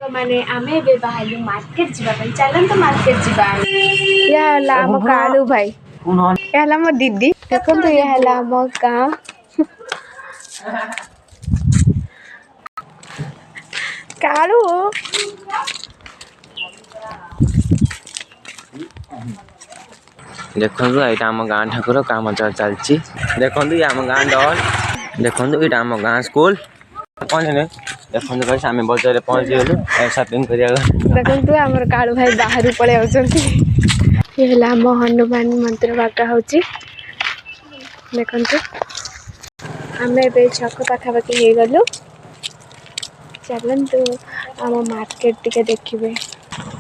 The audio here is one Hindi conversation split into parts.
तो माने आमे बे बाहर मार्केट जीवा भाई चलन तो मार्केट जीवा या हला हम कालू भाई या हला मो दीदी देखो तो या हला हम गांव कालू देखो ये आम गाँ ठाकुर काम चलती देखो ये आम गाँ डल देखो ये आम गाँ स्कूल पहुँचने देखो कैसे आम बजार पहुँची गलु सपिंग कर देखो आमर कालू भाई बाहर पड़े ये आम हनुमान मंदिर बागा हो देखो आम ए छक पाखापाखि हो गलु चलतु आम मार्केट टिके देखिए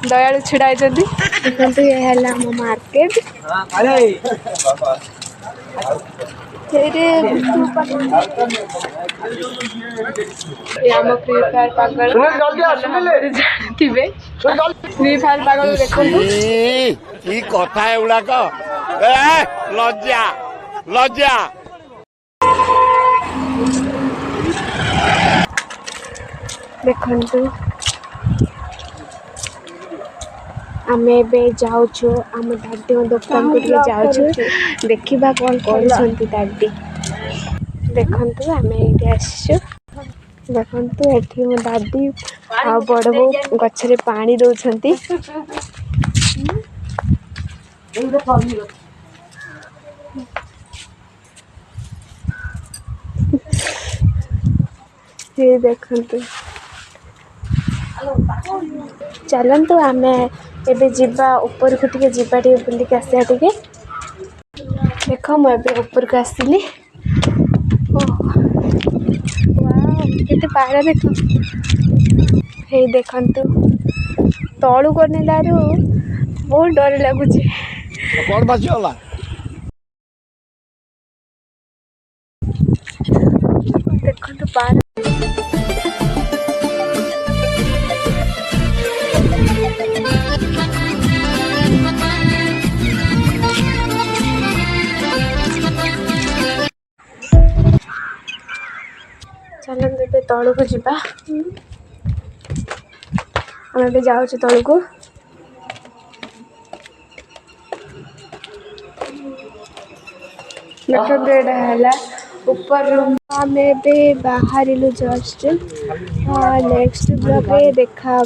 दयालु छिड़ा देखो ये आम मार्केट आम फ्री फायर पागल जानते फ्री फायर पागल देखो कथा एगुड़ाक लज्जा लज्जा देखु आम जाऊँ आम दादी दुकान को जाऊँ देखा कौन कर दादी देखु आम ये देखु ये मो दादी आ बड़ बो गचरे पानी दौरान ये देखु चलतु आम एबे जीवा ऊपर को टिके जीवा टे बुलिक आसिया टिके देख मुझे ऊपर को आसली केते पारा देख हे देखंतु तळु करनेलारू बहुत डर लगुच कौन बचिगला देखंतु पारा चलते तलू को जीवा आम ए जाऊँ तलू को देखा ऊपर रूम आम ए बाहर जस्ट नेक्स्ट ब्लॉग देखा।